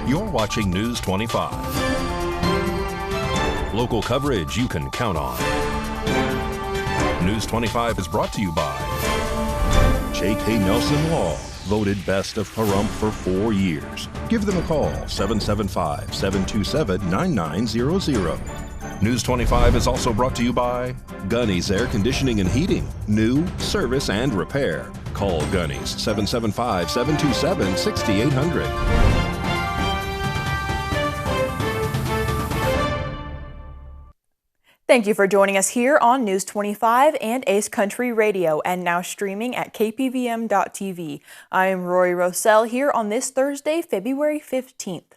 You're watching News 25. Local coverage you can count on. News 25 is brought to you by J.K. Nelson Law, voted best of Pahrump for 4 years. Give them a call, 775-727-9900. News 25 is also brought to you by Gunny's Air Conditioning and Heating. New, service, and repair. Call Gunny's, 775-727-6800. Thank you for joining us here on News 25 and Ace Country Radio, and now streaming at kpvm.tv. I am Rory Rossell here on this Thursday, February 15th.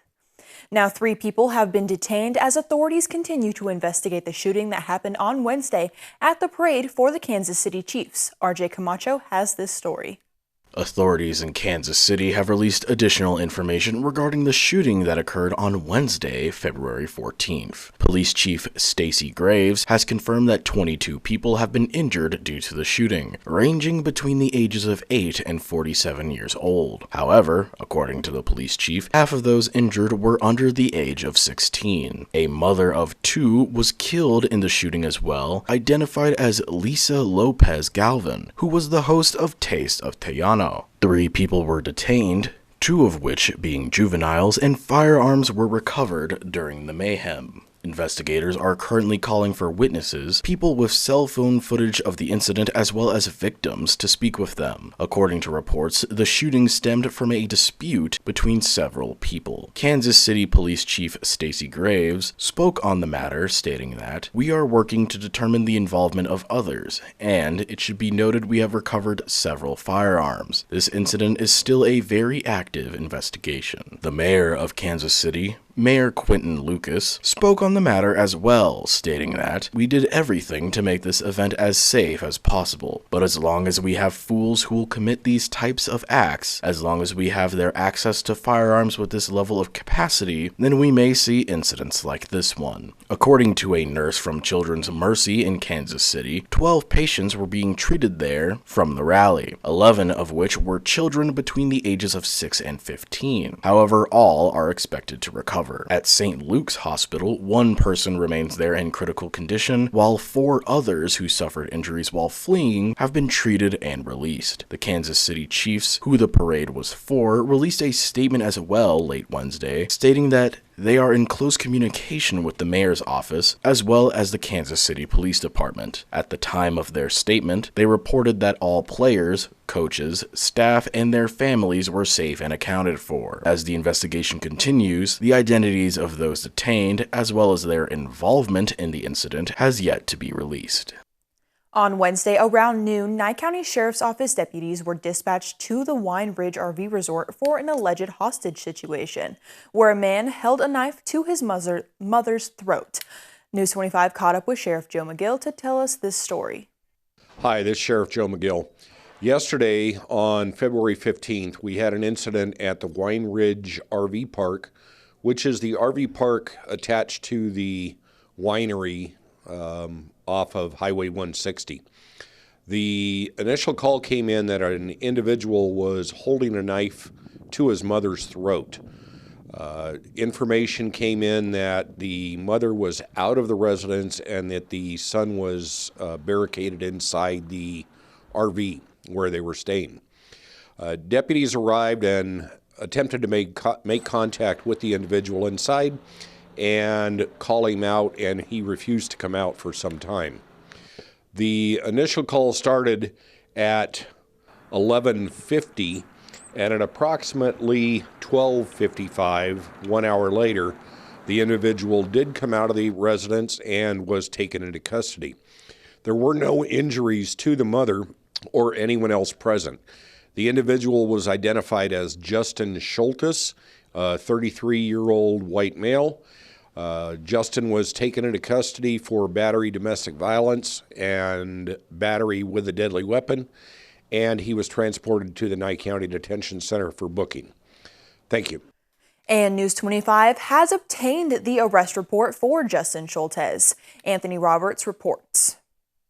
Now, 3 people have been detained as authorities continue to investigate the shooting that happened on Wednesday at the parade for the Kansas City Chiefs. RJ Camacho has this story. Authorities in Kansas City have released additional information regarding the shooting that occurred on Wednesday, February 14th. Police Chief Stacey Graves has confirmed that 22 people have been injured due to the shooting, ranging between the ages of 8 and 47 years old. However, according to the police chief, half of those injured were under the age of 16. A mother of 2 was killed in the shooting as well, identified as Lisa Lopez Galvin, who was the host of Taste of Tejano. 3 people were detained, 2 of which being juveniles, and firearms were recovered during the mayhem. Investigators are currently calling for witnesses, people with cell phone footage of the incident as well as victims, to speak with them. According to reports, the shooting stemmed from a dispute between several people. Kansas City Police Chief Stacey Graves spoke on the matter, stating that, "We are working to determine the involvement of others, and it should be noted we have recovered several firearms. This incident is still a very active investigation." The mayor of Kansas City, Mayor Quinton Lucas, spoke on the matter as well, stating that, "We did everything to make this event as safe as possible, but as long as we have fools who will commit these types of acts, as long as we have their access to firearms with this level of capacity, then we may see incidents like this one." According to a nurse from Children's Mercy in Kansas City, 12 patients were being treated there from the rally, 11 of which were children between the ages of 6 and 15. However, all are expected to recover. At St. Luke's Hospital, 1 person remains there in critical condition, while 4 others who suffered injuries while fleeing have been treated and released. The Kansas City Chiefs, who the parade was for, released a statement as well late Wednesday, stating that they are in close communication with the mayor's office, as well as the Kansas City Police Department. At the time of their statement, they reported that all players, coaches, staff, and their families were safe and accounted for. As the investigation continues, the identities of those detained, as well as their involvement in the incident, has yet to be released. On Wednesday around noon, Nye County Sheriff's Office deputies were dispatched to the Wine Ridge RV Resort for an alleged hostage situation, where a man held a knife to his mother's throat. News 25 caught up with Sheriff Joe McGill to tell us this story. Hi, this is Sheriff Joe McGill. Yesterday, on February 15th, we had an incident at the Wine Ridge RV Park, which is the RV park attached to the winery off of Highway 160. The initial call came in that an individual was holding a knife to his mother's throat. Information came in that the mother was out of the residence and that the son was barricaded inside the RV where they were staying. Deputies arrived and attempted to make contact with the individual inside and call him out, and he refused to come out for some time. The initial call started at 11:50, and at approximately 12:55, 1 hour later, the individual did come out of the residence and was taken into custody. There were no injuries to the mother or anyone else present. The individual was identified as Justin Schultes, a 33-year-old white male. Justin was taken into custody for battery, domestic violence, and battery with a deadly weapon, and he was transported to the Nye County Detention Center for booking. Thank you. And News 25 has obtained the arrest report for Justin Schultes. Anthony Roberts reports.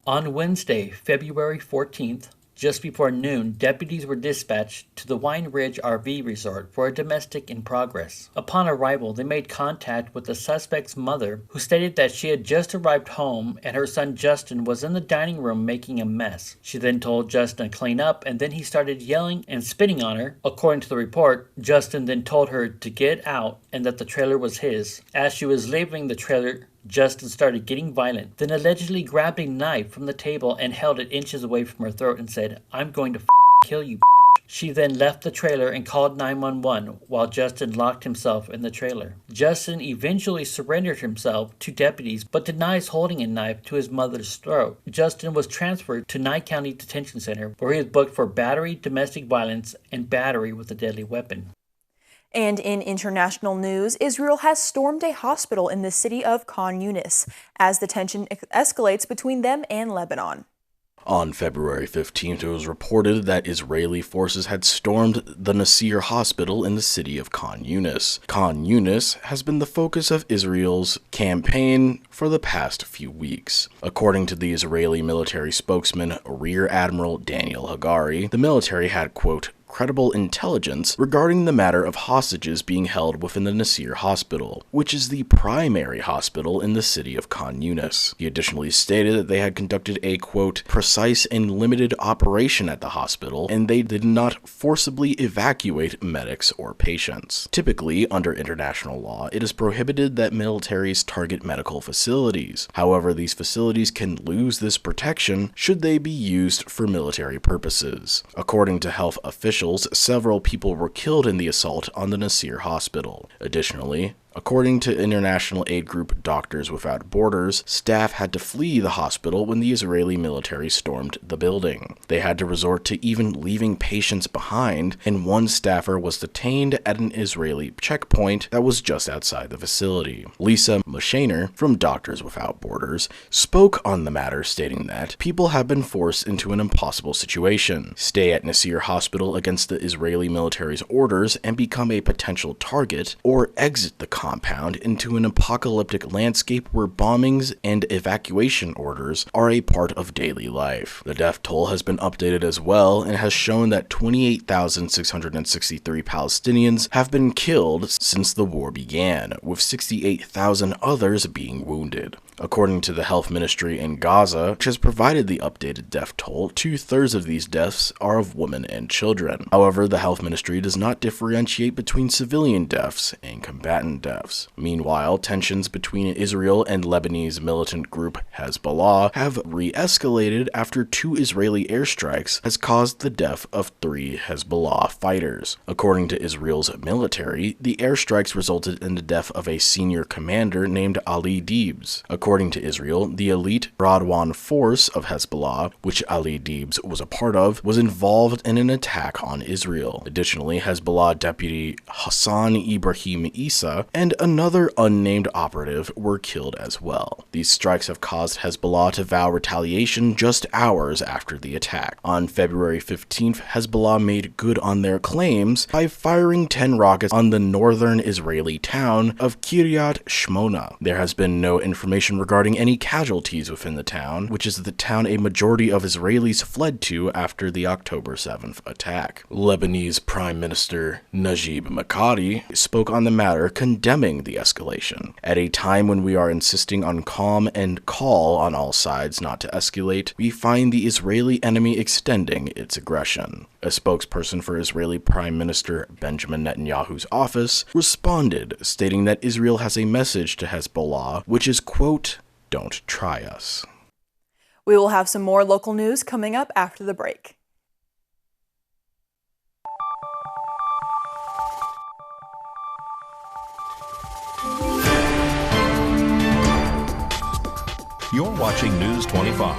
On Wednesday, February 14th, Just before noon, deputies were dispatched to the Wine Ridge RV resort for a domestic in progress. Upon arrival, they made contact with the suspect's mother, who stated that she had just arrived home and her son Justin was in the dining room making a mess. She then told Justin to clean up, and then he started yelling and spitting on her. According to the report, Justin then told her to get out and that the trailer was his. As she was leaving the trailer, Justin started getting violent, then allegedly grabbed a knife from the table and held it inches away from her throat and said, "I'm going to kill you." She then left the trailer and called 911 while Justin locked himself in the trailer. Justin eventually surrendered himself to deputies but denies holding a knife to his mother's throat. Justin was transferred to Nye County Detention Center where he was booked for battery, domestic violence, and battery with a deadly weapon. And in international news, Israel has stormed a hospital in the city of Khan Yunis as the tension escalates between them and Lebanon. On February 15th, it was reported that Israeli forces had stormed the Nasir hospital in the city of Khan Yunis. Khan Yunis has been the focus of Israel's campaign for the past few weeks. According to the Israeli military spokesman, Rear Admiral Daniel Hagari, the military had, quote, credible intelligence regarding the matter of hostages being held within the Nasir hospital, which is the primary hospital in the city of Khan Yunis. He additionally stated that they had conducted a, quote, precise and limited operation at the hospital, and they did not forcibly evacuate medics or patients. Typically, under international law, it is prohibited that militaries target medical facilities. However, these facilities can lose this protection should they be used for military purposes. According to health officials, several people were killed in the assault on the Nasir hospital. Additionally, according to international aid group Doctors Without Borders, staff had to flee the hospital when the Israeli military stormed the building. They had to resort to even leaving patients behind, and one staffer was detained at an Israeli checkpoint that was just outside the facility. Lisa Moshaner from Doctors Without Borders spoke on the matter, stating that people have been forced into an impossible situation: stay at Nasir hospital against the Israeli military's orders and become a potential target, or exit the compound into an apocalyptic landscape where bombings and evacuation orders are a part of daily life. The death toll has been updated as well and has shown that 28,663 Palestinians have been killed since the war began, with 68,000 others being wounded. According to the health ministry in Gaza, which has provided the updated death toll, 2/3 of these deaths are of women and children. However, the health ministry does not differentiate between civilian deaths and combatant deaths. Meanwhile, tensions between Israel and Lebanese militant group Hezbollah have re-escalated after 2 Israeli airstrikes has caused the death of 3 Hezbollah fighters. According to Israel's military, the airstrikes resulted in the death of a senior commander named Ali Deebs. According to Israel, the elite Radwan force of Hezbollah, which Ali Deebs was a part of, was involved in an attack on Israel. Additionally, Hezbollah deputy Hassan Ibrahim Isa and another unnamed operative were killed as well. These strikes have caused Hezbollah to vow retaliation just hours after the attack. On February 15th, Hezbollah made good on their claims by firing 10 rockets on the northern Israeli town of Kiryat Shmona. There has been no information regarding any casualties within the town, which is the town a majority of Israelis fled to after the October 7th attack. Lebanese Prime Minister Najib Mikati spoke on the matter, condemning the escalation. At a time when we are insisting on calm and call on all sides not to escalate, we find the Israeli enemy extending its aggression. A spokesperson for Israeli Prime Minister Benjamin Netanyahu's office responded, stating that Israel has a message to Hezbollah, which is, quote, "Don't try us." We will have some more local news coming up after the break. You're watching News 25.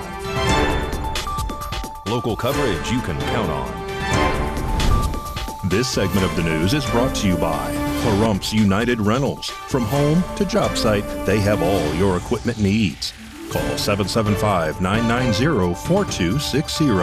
Local coverage you can count on. This segment of the news is brought to you by Pahrumps United Rentals. From home to job site, they have all your equipment needs. Call 775-990-4260.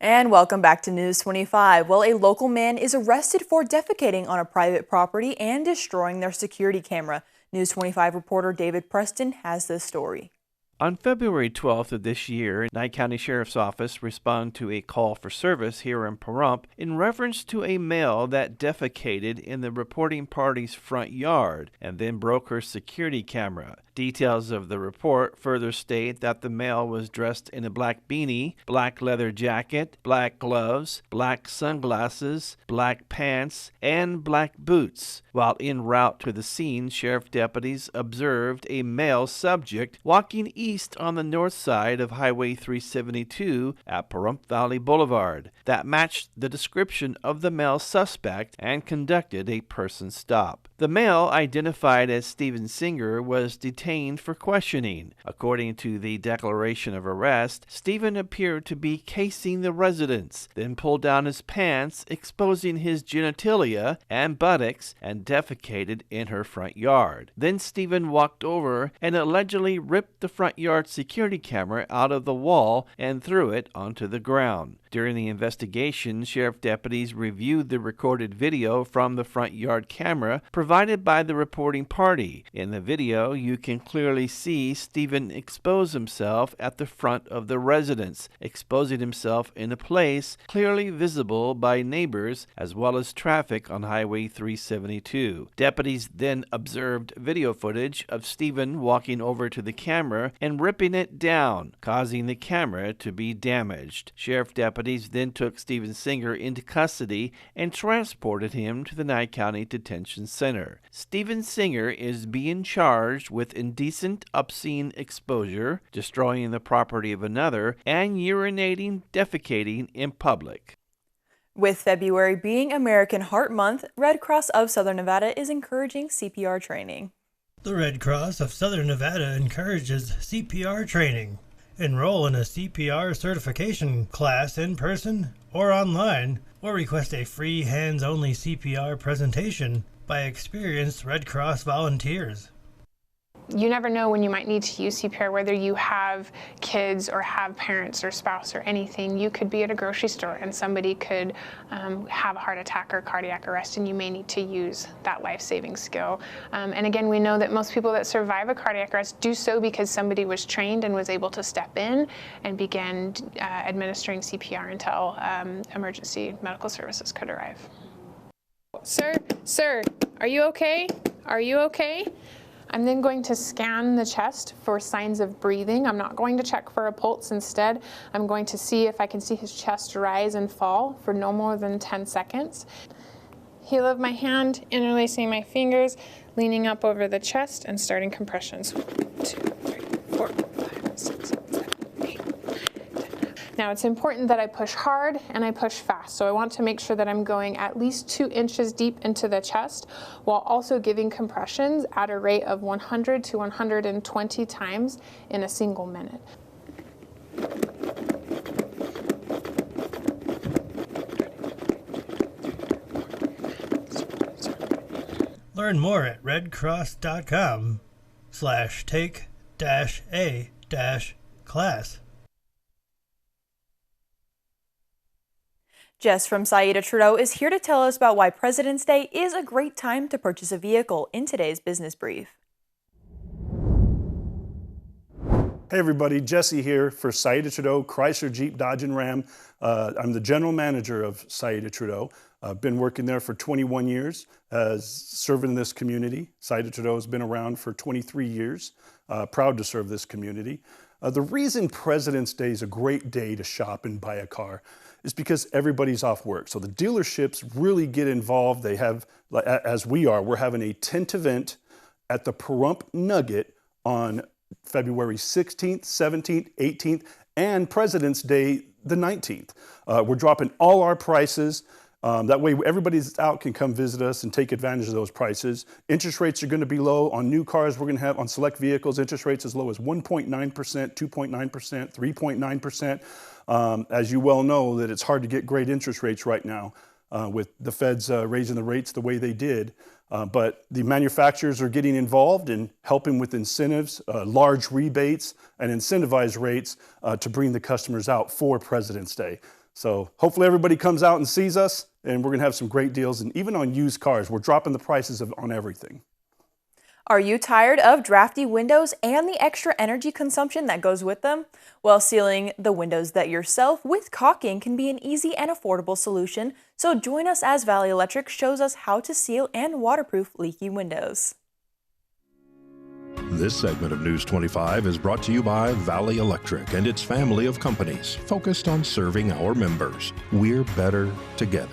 And welcome back to News 25. Well, a local man is arrested for defecating on a private property and destroying their security camera. News 25 reporter David Preston has this story. On February 12th of this year, Nye County Sheriff's Office responded to a call for service here in Pahrump in reference to a male that defecated in the reporting party's front yard and then broke her security camera. Details of the report further state that the male was dressed in a black beanie, black leather jacket, black gloves, black sunglasses, black pants, and black boots. While en route to the scene, sheriff deputies observed a male subject walking east on the north side of Highway 372 at Pahrump Valley Boulevard that matched the description of the male suspect and conducted a person stop. The male, identified as Stephen Singer, was detained for questioning. According to the declaration of arrest, Stephen appeared to be casing the residence, then pulled down his pants, exposing his genitalia and buttocks, and defecated in her front yard. Then Stephen walked over and allegedly ripped the front yard security camera out of the wall and threw it onto the ground. During the investigation, sheriff deputies reviewed the recorded video from the front yard camera provided by the reporting party. In the video, you can clearly see Stephen expose himself at the front of the residence, exposing himself in a place clearly visible by neighbors as well as traffic on Highway 372. Deputies then observed video footage of Stephen walking over to the camera and ripping it down, causing the camera to be damaged. Sheriff deputies then took Stephen Singer into custody and transported him to the Nye County Detention Center. Stephen Singer is being charged with indecent, obscene exposure, destroying the property of another, and urinating, defecating in public. With February being American Heart Month, Red Cross of Southern Nevada is encouraging CPR training. The Red Cross of Southern Nevada encourages CPR training. Enroll in a CPR certification class in person or online, or request a free hands-only CPR presentation by experienced Red Cross volunteers. You never know when you might need to use CPR, whether you have kids or have parents or spouse or anything. You could be at a grocery store and somebody could have a heart attack or cardiac arrest, and you may need to use that life-saving skill. And again, we know that most people that survive a cardiac arrest do so because somebody was trained and was able to step in and begin administering CPR until emergency medical services could arrive. Sir, are you okay? Are you okay? I'm then going to scan the chest for signs of breathing. I'm not going to check for a pulse. Instead, I'm going to see if I can see his chest rise and fall for no more than 10 seconds. Heel of my hand, interlacing my fingers, leaning up over the chest and starting compressions. 1, 2, 3, 4, 5, 6, 7, 8. Now it's important that I push hard and I push fast. So I want to make sure that I'm going at least 2 inches deep into the chest while also giving compressions at a rate of 100 to 120 times in a single minute. Learn more at redcross.com/take-a-class. Jess from Saida Trudeau is here to tell us about why President's Day is a great time to purchase a vehicle in today's business brief. Hey everybody, Jesse here for Saida Trudeau, Chrysler, Jeep, Dodge, and Ram. I'm the general manager of Saida Trudeau. I've been working there for 21 years, serving this community. Saida Trudeau has been around for 23 years, proud to serve this community. The reason President's Day is a great day to shop and buy a car is because everybody's off work. So the dealerships really get involved. They have, as we are, we're having a tent event at the Pahrump Nugget on February 16th, 17th, 18th, and President's Day the 19th. We're dropping all our prices. That way everybody that's out can come visit us and take advantage of those prices. Interest rates are going to be low. On new cars, we're going to have on select vehicles, interest rates as low as 1.9%, 2.9%, 3.9%. As you well know, that it's hard to get great interest rates right now with the feds raising the rates the way they did. But the manufacturers are getting involved in helping with incentives, large rebates, and incentivized rates to bring the customers out for President's Day. So hopefully everybody comes out and sees us, and we're going to have some great deals. And even on used cars, we're dropping the prices on everything. Are you tired of drafty windows and the extra energy consumption that goes with them? Well, sealing the windows that yourself with caulking can be an easy and affordable solution, so join us as Valley Electric shows us how to seal and waterproof leaky windows. This segment of News 25 is brought to you by Valley Electric and its family of companies focused on serving our members. We're better together.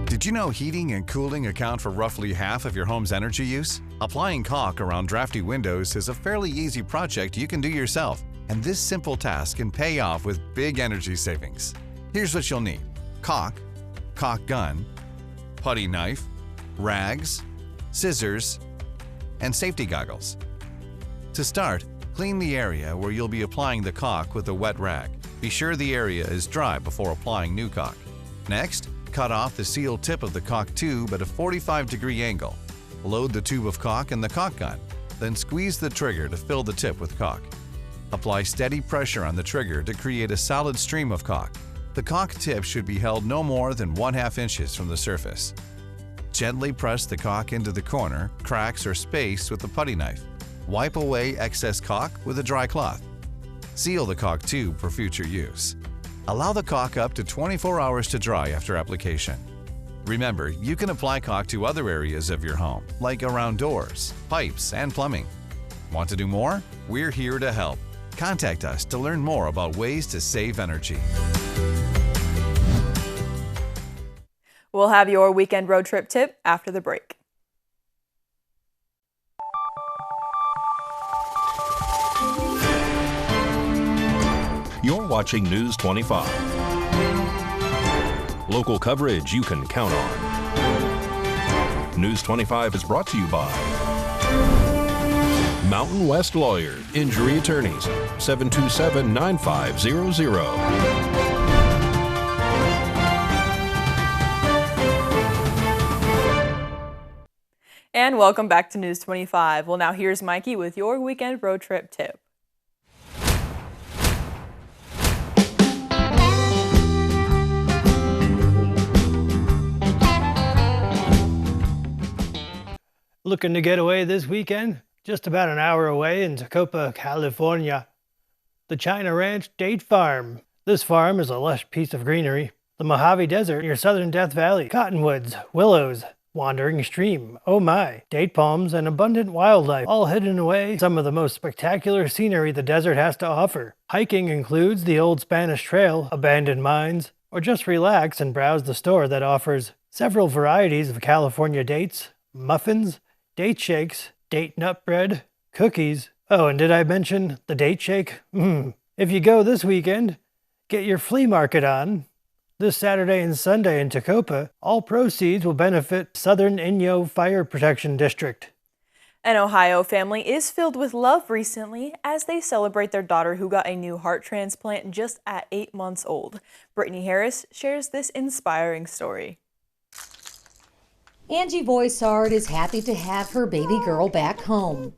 Did you know heating and cooling account for roughly half of your home's energy use? Applying caulk around drafty windows is a fairly easy project you can do yourself, and this simple task can pay off with big energy savings. Here's what you'll need: caulk gun, putty knife, rags, scissors, and safety goggles. To start, clean the area where you'll be applying the caulk with a wet rag. Be sure the area is dry before applying new caulk. Next, cut off the sealed tip of the caulk tube at a 45-degree angle. Load the tube of caulk in the caulk gun, then squeeze the trigger to fill the tip with caulk. Apply steady pressure on the trigger to create a solid stream of caulk. The caulk tip should be held no more than 1/2 inches from the surface. Gently press the caulk into the corner, cracks, or space with the putty knife. Wipe away excess caulk with a dry cloth. Seal the caulk tube for future use. Allow the caulk up to 24 hours to dry after application. Remember, you can apply caulk to other areas of your home, like around doors, pipes, and plumbing. Want to do more? We're here to help. Contact us to learn more about ways to save energy. We'll have your weekend road trip tip after the break. You're watching News 25. Local coverage you can count on. News 25 is brought to you by Mountain West Lawyer, Injury Attorneys, 727-9500. And welcome back to News 25. Well, now here's Mikey with your weekend road trip tip. Looking to get away this weekend? Just about an hour away in Tacoma, California. The China Ranch Date Farm. This farm is a lush piece of greenery. The Mojave Desert near southern Death Valley. Cottonwoods, willows, wandering stream, oh my, date palms, and abundant wildlife, all hidden away some of the most spectacular scenery the desert has to offer. Hiking includes the Old Spanish Trail, abandoned mines, or just relax and browse the store that offers several varieties of California dates, muffins, date shakes, date nut bread, cookies. Oh, and did I mention the date shake? If you go this weekend, get your flea market on. This Saturday and Sunday in Tacoma, all proceeds will benefit Southern Inyo Fire Protection District. An Ohio family is filled with love recently as they celebrate their daughter who got a new heart transplant just at 8 months old. Brittany Harris shares this inspiring story. Angie Voisard is happy to have her baby girl back home.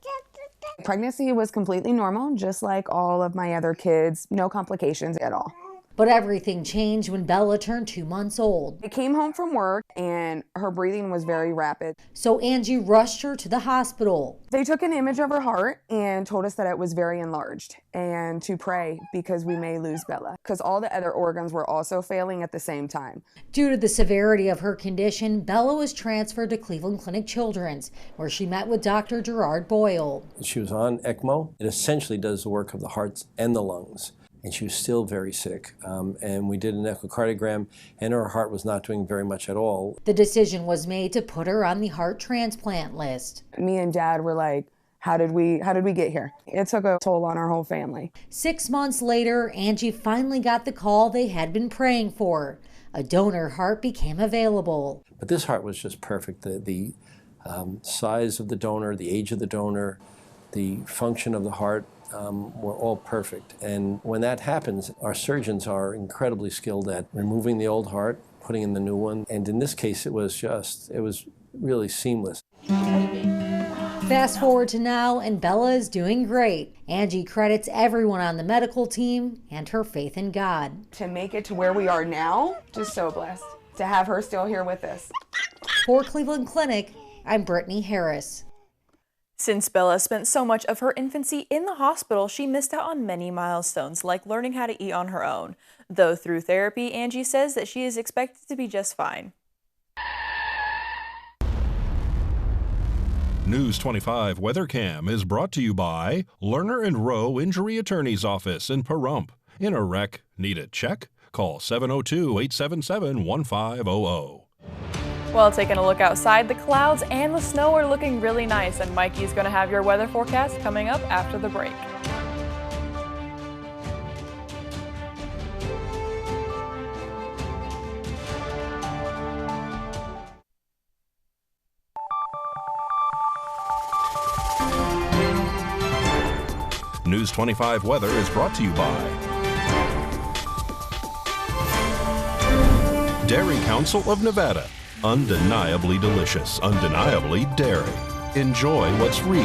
Pregnancy was completely normal, just like all of my other kids, no complications at all. But everything changed when Bella turned 2 months old. I came home from work and her breathing was very rapid. So Angie rushed her to the hospital. They took an image of her heart and told us that it was very enlarged and to pray because we may lose Bella because all the other organs were also failing at the same time. Due to the severity of her condition, Bella was transferred to Cleveland Clinic Children's, where she met with Dr. Gerard Boyle. She was on ECMO. It essentially does the work of the heart and the lungs. And she was still very sick. And we did an echocardiogram, and her heart was not doing very much at all. The decision was made to put her on the heart transplant list. Me and Dad were like, how did we get here? It took a toll on our whole family. 6 months later, Angie finally got the call they had been praying for. A donor heart became available. But this heart was just perfect. The size of the donor, the age of the donor, the function of the heart, were all perfect. And when that happens, our surgeons are incredibly skilled at removing the old heart, putting in the new one. And in this case, it was really seamless. Fast forward to now, and Bella is doing great. Angie credits everyone on the medical team and her faith in God. To make it to where we are now, just so blessed to have her still here with us. For Cleveland Clinic, I'm Brittany Harris. Since Bella spent so much of her infancy in the hospital, she missed out on many milestones, like learning how to eat on her own. Though through therapy, Angie says that she is expected to be just fine. News 25 WeatherCam is brought to you by Lerner and Rowe Injury Attorney's Office in Pahrump. In a wreck, need a check? Call 702-877-1500. Well, taking a look outside, the clouds and the snow are looking really nice, and Mikey's going to have your weather forecast coming up after the break. News 25 weather is brought to you by Dairy Council of Nevada. Undeniably delicious, undeniably dairy. Enjoy what's real.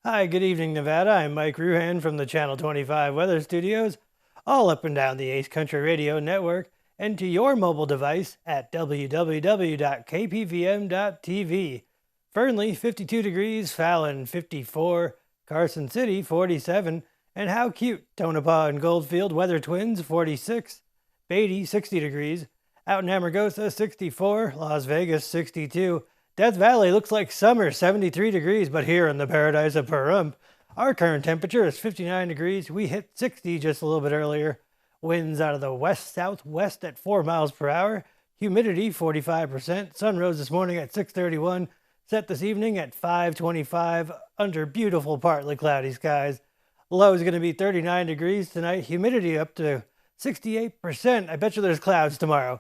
Hi, good evening, Nevada. I'm Mike Ruhan from the Channel 25 Weather Studios, all up and down the Ace Country Radio Network, and to your mobile device at www.kpvm.tv. Fernley, 52 degrees, Fallon, 54, Carson City, 47, and how cute, Tonopah and Goldfield, weather twins, 46, Beatty, 60 degrees, out in Amargosa, 64, Las Vegas, 62, Death Valley looks like summer, 73 degrees, but here in the paradise of Pahrump, our current temperature is 59 degrees. We hit 60 just a little bit earlier. Winds out of the west-southwest at 4 miles per hour. Humidity, 45%. Sun rose this morning at 6:31. Set this evening at 5:25 under beautiful, partly cloudy skies. Low is going to be 39 degrees tonight. Humidity up to 68%. I bet you there's clouds tomorrow.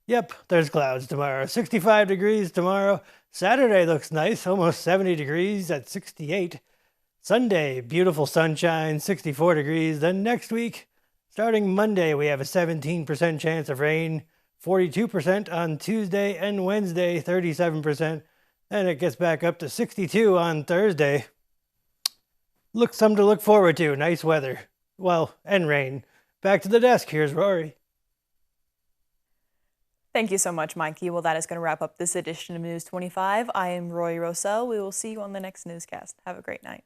Yep, there's clouds tomorrow. 65 degrees tomorrow. Saturday looks nice, almost 70 degrees at 68. Sunday, beautiful sunshine, 64 degrees. Then next week, starting Monday, we have a 17% chance of rain, 42% on Tuesday and Wednesday, 37%. And it gets back up to 62 on Thursday. Something to look forward to. Nice weather. Well, and rain. Back to the desk. Here's Rory. Thank you so much, Mikey. Well, that is going to wrap up this edition of News 25. I am Roy Rosell. We will see you on the next newscast. Have a great night.